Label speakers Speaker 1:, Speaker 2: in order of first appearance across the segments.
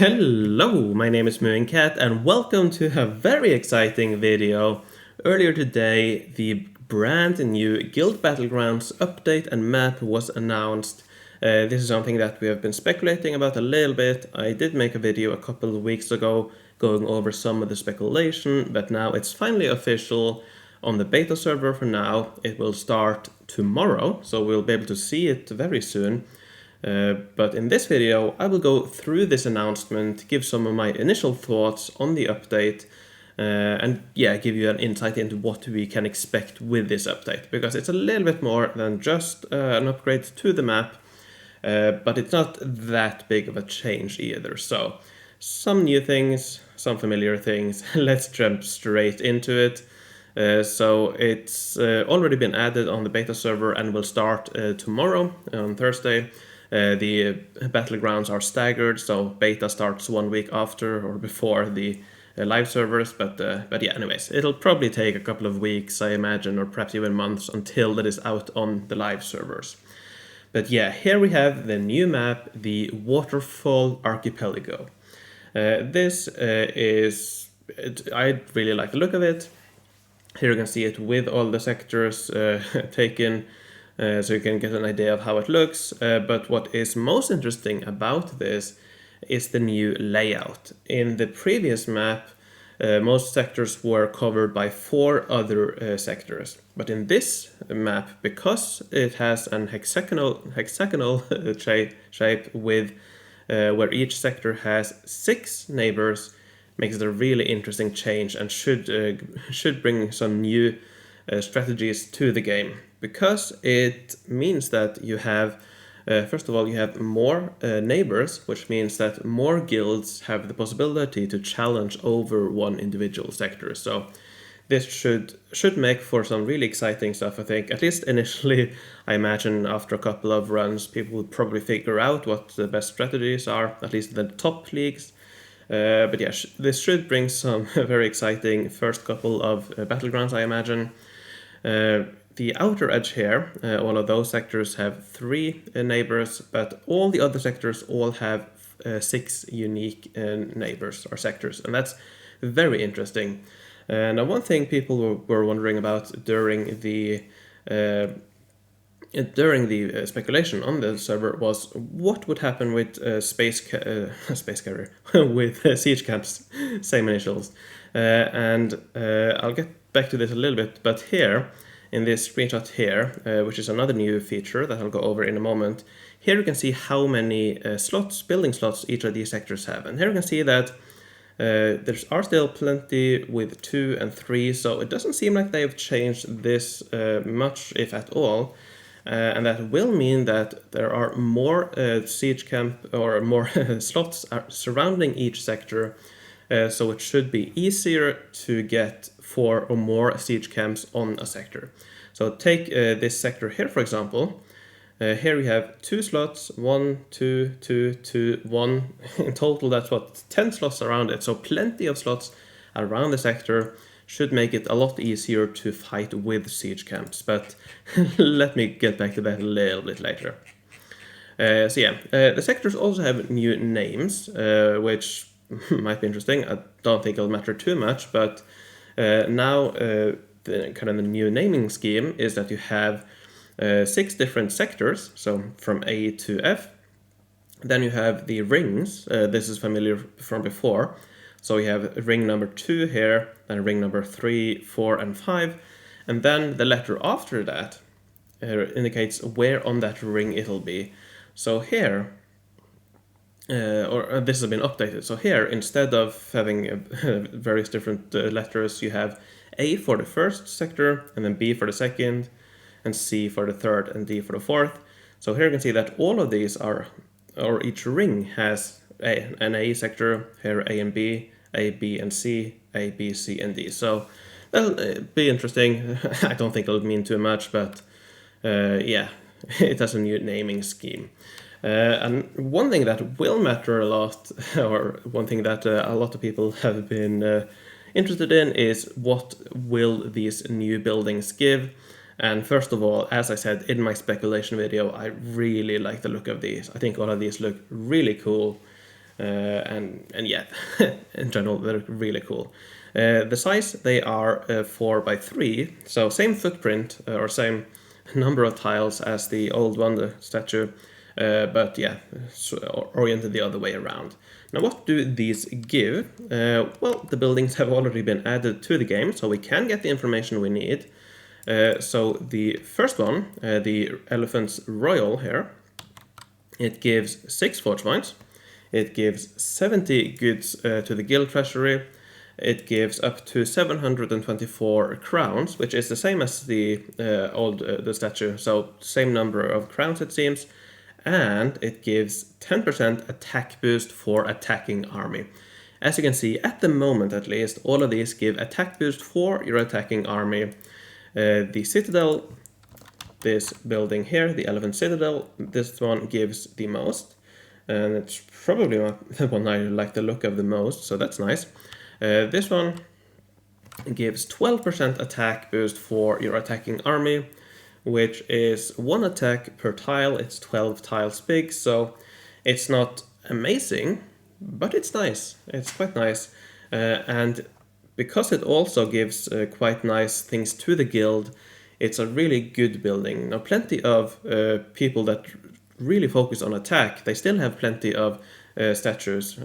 Speaker 1: Hello, my name is Cat, and welcome to a very exciting video. Earlier today, the brand new Guild Battlegrounds update and map was announced. This is something that we have been speculating about a little bit. I did make a video a couple of weeks ago going over some of the speculation, but now it's finally official on the beta server for now. It will start tomorrow, so we'll be able to see it very soon. But in this video, I will go through this announcement, give some of my initial thoughts on the update, and give you an insight into what we can expect with this update, because it's a little bit more than just an upgrade to the map, but it's not that big of a change either. So some new things, some familiar things. Let's jump straight into it. So it's already been added on the beta server and will start tomorrow on Thursday. The battlegrounds are staggered, so beta starts 1 week after or before the live servers, but yeah, anyways, it'll probably take a couple of weeks, I imagine, or perhaps even months until that is out on the live servers. But yeah, here we have the new map, the Waterfall Archipelago. I really like the look of it. Here you can see it with all the sectors taken, so you can get an idea of how it looks. But what is most interesting about this is the new layout. In the previous map, most sectors were covered by 4 other sectors. But in this map, because it has an hexagonal shape with where each sector has 6 neighbors, makes it a really interesting change and should bring some new strategies to the game, because it means that you have first of all, you have more neighbors, which means that more guilds have the possibility to challenge over one individual sector. So this should make for some really exciting stuff, I think. At least initially, I imagine after a couple of runs, people will probably figure out what the best strategies are, at least in the top leagues. But yeah, this should bring some very exciting first couple of battlegrounds, I imagine. The outer edge here, all of those sectors have 3 neighbors, but all the other sectors all have 6 unique neighbors or sectors, and that's very interesting. Now, one thing people were wondering about during the speculation on the server was what would happen with space carrier with siege camps, same initials, and I'll get back to this a little bit. But here in this screenshot here, which is another new feature that I'll go over in a moment, here you can see how many building slots each of these sectors have, and here you can see that there are still plenty with 2 and 3, so it doesn't seem like they've changed this much, if at all. And that will mean that there are more siege camp or more slots surrounding each sector, so it should be easier to get 4 or more siege camps on a sector. So take this sector here, for example. Here we have 2 slots, 1, 2, 2, 2, 1. In total, that's 10 slots around it. So plenty of slots around the sector should make it a lot easier to fight with siege camps, but let me get back to that a little bit later. The sectors also have new names, which might be interesting. I don't think it'll matter too much, but now the new naming scheme is that you have 6 different sectors, so from A to F. Then you have the rings. This is familiar from before. So we have ring number 2 here, then ring number 3, 4, and 5. And then the letter after that indicates where on that ring it'll be. So here, this has been updated. So here, instead of having various different letters, you have A for the first sector, and then B for the second, and C for the third, and D for the fourth. So here you can see that all of these each ring has an A sector, here A and B, A, B, and C, A, B, C, and D. So that'll be interesting. I don't think it'll mean too much, but it has a new naming scheme. And one thing that will matter a lot, or one thing that a lot of people have been interested in, is what will these new buildings give. And first of all, as I said in my speculation video, I really like the look of these. I think all of these look really cool. and yeah, in general, they're really cool. The size, they are 4 by 3, so same footprint or same number of tiles as the old wonder statue, but yeah, oriented the other way around. Now, what do these give? Well, the buildings have already been added to the game, so we can get the information we need. So the first one, the Elephant's Royal here, it gives 6 forge points. It gives 70 goods to the guild treasury. It gives up to 724 crowns, which is the same as the the statue, so same number of crowns it seems. And it gives 10% attack boost for attacking army. As you can see, at the moment at least, all of these give attack boost for your attacking army. The Citadel, this building here, the Elephant Citadel, this one gives the most. And it's probably the one I like the look of the most, so that's nice. This one gives 12% attack boost for your attacking army, which is 1 attack per tile. It's 12 tiles big, so it's not amazing, but it's nice. It's quite nice. And because it also gives quite nice things to the guild, it's a really good building. Now, plenty of people that really focus on attack, they still have plenty of statues.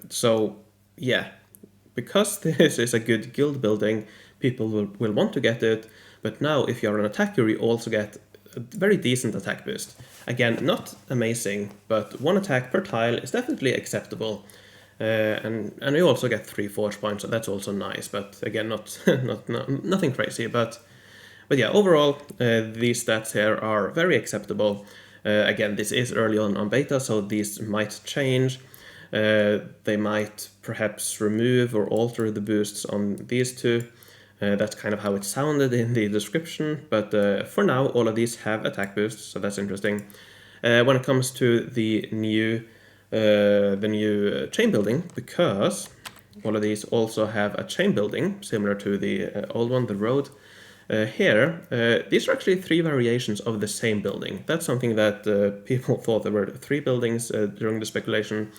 Speaker 1: So yeah, because this is a good guild building, people will want to get it. But now, if you're an attacker, you also get a very decent attack boost. Again, not amazing, but 1 attack per tile is definitely acceptable. And you also get 3 forge points, so that's also nice. But again, nothing crazy. But yeah, overall, these stats here are very acceptable. Again, this is early on beta, so these might change. They might perhaps remove or alter the boosts on these two. That's kind of how it sounded in the description, but for now, all of these have attack boosts, so that's interesting. When it comes to the new chain building, because all of these also have a chain building similar to the old one, the road. These are actually 3 variations of the same building. That's something that people thought there were 3 buildings during the speculation,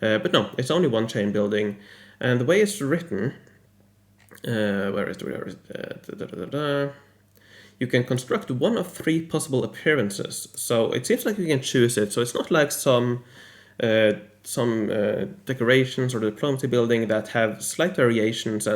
Speaker 1: but no, it's only 1 chain building. And the way it's written, you can construct 1 of 3 possible appearances. So it seems like you can choose it. So it's not like some decorations or diplomacy building that have slight variations,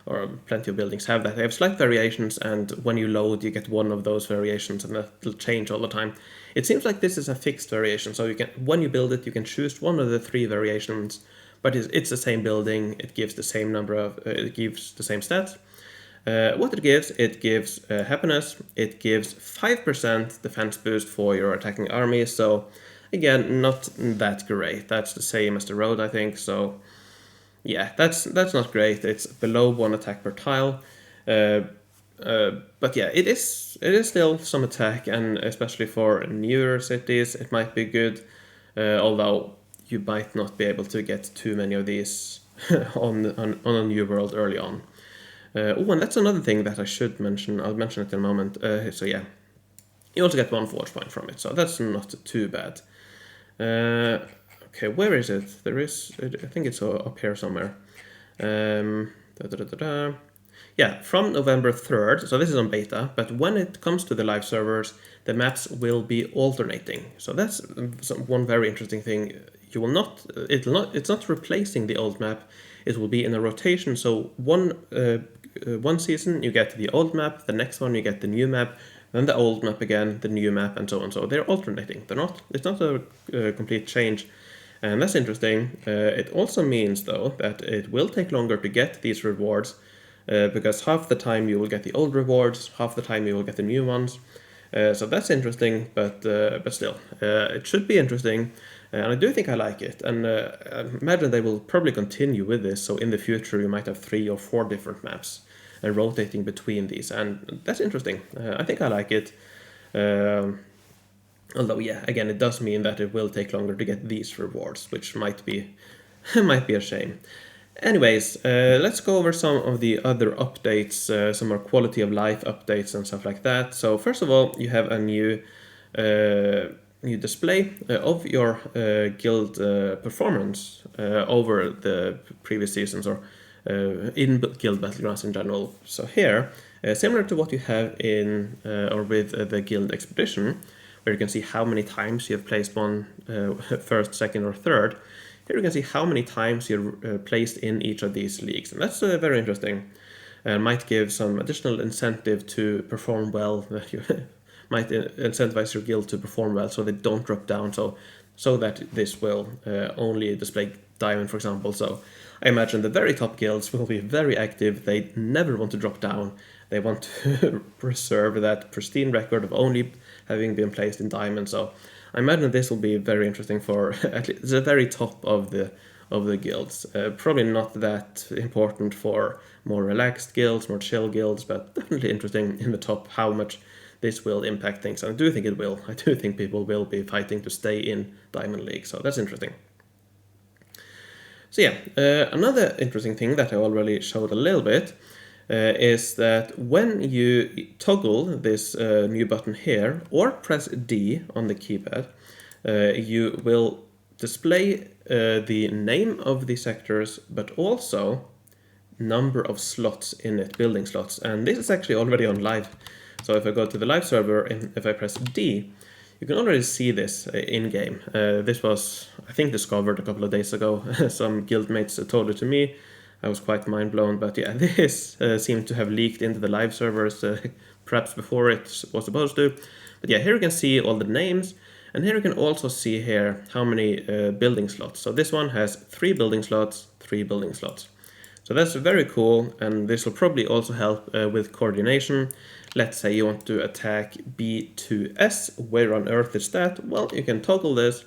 Speaker 1: or plenty of buildings have that. They have slight variations, and when you load, you get 1 of those variations, and that'll change all the time. It seems like this is a fixed variation, so you can, when you build it, you can choose 1 of the 3 variations, but it's the same building. It gives the same number of, it gives the same stats. What it gives happiness. It gives 5% defense boost for your attacking army. So again, not that great. That's the same as the road, I think. So yeah, that's not great. It's below 1 attack per tile. But yeah, it is still some attack, and especially for newer cities, it might be good. Although you might not be able to get too many of these on a new world early on. And that's another thing that I should mention. I'll mention it in a moment. So yeah, you also get 1 forge point from it, so that's not too bad. Okay, where is it? There is, I think it's up here somewhere. Yeah, from November 3rd, so this is on beta, but when it comes to the live servers, the maps will be alternating. So that's one very interesting thing. It's not replacing the old map. It will be in a rotation. So one season you get the old map, the next one you get the new map, then the old map again, the new map, and so on. So they're alternating. It's not a complete change. And that's interesting. It also means, though, that it will take longer to get these rewards, because half the time you will get the old rewards, half the time you will get the new ones. So that's interesting, but still, it should be interesting. And I do think I like it. And I imagine they will probably continue with this. So in the future, you might have 3 or 4 different maps rotating between these. And that's interesting. I think I like it. Although, yeah, again, it does mean that it will take longer to get these rewards, which might be a shame. Anyways, let's go over some of the other updates, some more quality of life updates and stuff like that. So first of all, you have a new display of your guild performance over the previous seasons or in Guild Battlegrounds in general. So here, similar to what you have in or with the Guild Expedition, where you can see how many times you have placed one first, second, or third. Here you can see how many times you're placed in each of these leagues, and that's very interesting. Might give some additional incentive to perform well. That you might incentivize your guild to perform well, so they don't drop down. So that this will only display diamond, for example. So I imagine the very top guilds will be very active. They never want to drop down. They want to preserve that pristine record of only having been placed in diamond. So I imagine this will be very interesting for at least the very top of the guilds. Probably not that important for more relaxed guilds, more chill guilds, but definitely interesting in the top how much this will impact things. And I do think it will. I do think people will be fighting to stay in Diamond League, so that's interesting. So yeah, another interesting thing that I already showed a little bit is that when you toggle this new button here or press D on the keypad, you will display the name of the sectors, but also number of slots in it, building slots. And this is actually already on live. So if I go to the live server and if I press D, you can already see this in-game. This was, I think, discovered a couple of days ago. Some guildmates told it to me. I was quite mind-blown, but yeah, this seemed to have leaked into the live servers perhaps before it was supposed to. But yeah, here you can see all the names, and here you can also see here how many building slots. So this one has 3 building slots, 3 building slots. So that's very cool, and this will probably also help with coordination. Let's say you want to attack B2S, where on earth is that? Well, you can toggle this,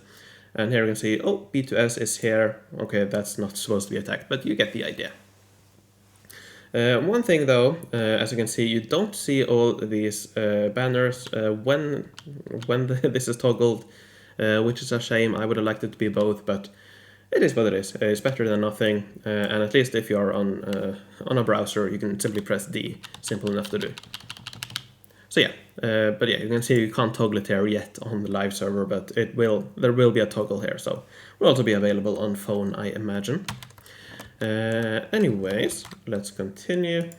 Speaker 1: and here you can see, oh, B2S is here. Okay, that's not supposed to be attacked, but you get the idea. One thing though, as you can see, you don't see all these banners when this is toggled, which is a shame. I would have liked it to be both, but it is what it is. It's better than nothing, and at least if you're on a browser, you can simply press D. Simple enough to do. So yeah, but yeah, you can see you can't toggle it here yet on the live server, but it will. There will be a toggle here, so it will also be available on phone, I imagine. Anyways, let's continue.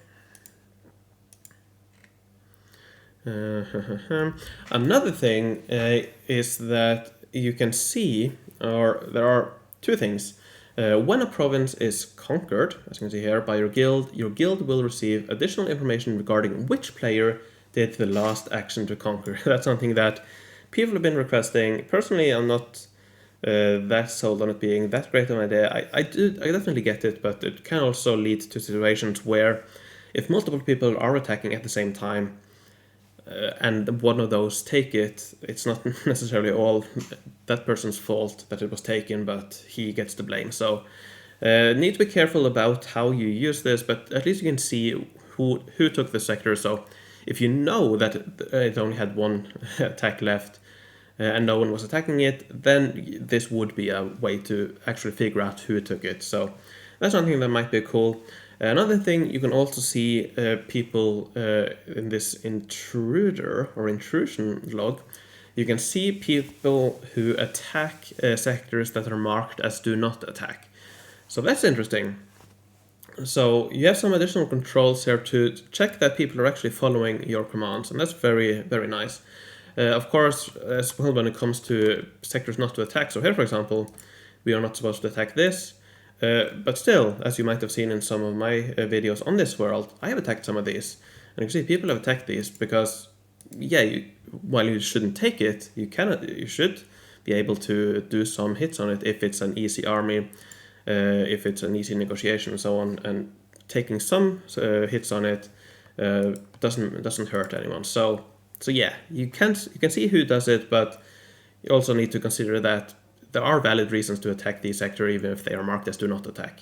Speaker 1: Another thing is that you can see, or there are 2 things. When a province is conquered, as you can see here, by your guild will receive additional information regarding which player did the last action to conquer. That's something that people have been requesting. Personally, I'm not that sold on it being that great of an idea. I definitely get it, but it can also lead to situations where if multiple people are attacking at the same time, and one of those take it, it's not necessarily all that person's fault that it was taken, but he gets the blame. So need to be careful about how you use this, but at least you can see who took the sector. So if you know that it only had 1 attack left and no one was attacking it, then this would be a way to actually figure out who took it. So that's something that might be cool. Another thing, you can also see people in this intruder or intrusion log. You can see people who attack sectors that are marked as do not attack. So that's interesting. So you have some additional controls here to check that people are actually following your commands, and that's very, very nice. Of course, as well when it comes to sectors not to attack, so here for example, we are not supposed to attack this, but still, as you might have seen in some of my videos on this world, I have attacked some of these, and you can see people have attacked these because, yeah, while you shouldn't take it, you should be able to do some hits on it if it's an easy army, if it's an easy negotiation and so on, and taking some hits on it doesn't hurt anyone. So yeah, you can see who does it, but you also need to consider that there are valid reasons to attack the sector even if they are marked as do not attack.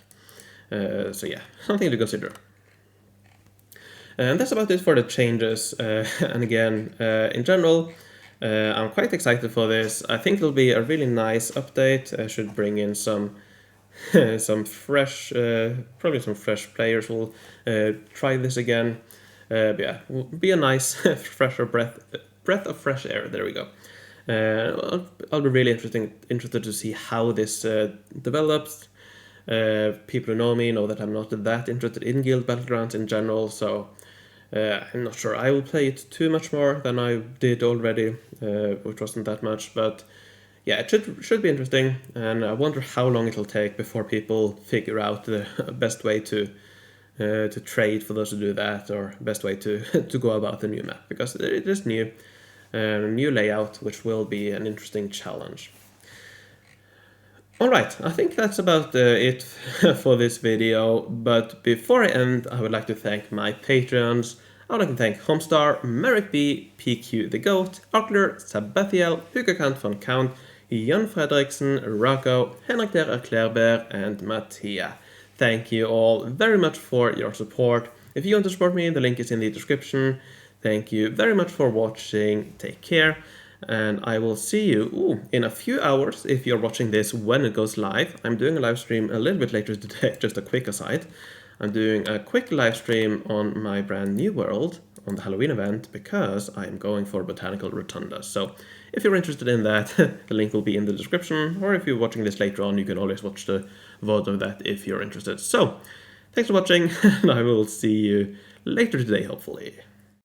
Speaker 1: So yeah, something to consider. And that's about it for the changes. And again, in general, I'm quite excited for this. I think it'll be a really nice update. I should bring in some fresh, probably some fresh players will try this again. But yeah, will be a nice fresher breath of fresh air. There we go. I'll be really interested to see how this develops. People who know me know that I'm not that interested in Guild Battlegrounds in general, so I'm not sure I will play it too much more than I did already, which wasn't that much, but yeah, it should be interesting, and I wonder how long it'll take before people figure out the best way to trade for those who do that, or best way to to go about the new map, because it is new, new layout, which will be an interesting challenge. Alright, I think that's about it for this video, but before I end, I would like to thank my Patreons. I would like to thank Homestar, Merrick B, PQ the Goat, Arkler, Sabathiel, Hugo Kant von Count, Jan Fredriksen, Rocco, Henrik der Erklärbär, and Mattia. Thank you all very much for your support. If you want to support me, the link is in the description. Thank you very much for watching. Take care. And I will see you in a few hours if you're watching this when it goes live. I'm doing a live stream a little bit later today, just a quick aside. I'm doing a quick live stream on my brand new world on the Halloween event because I'm going for Botanical Rotunda. So if you're interested in that, the link will be in the description, or if you're watching this later on, you can always watch the VOD of that if you're interested. So thanks for watching, and I will see you later today, hopefully.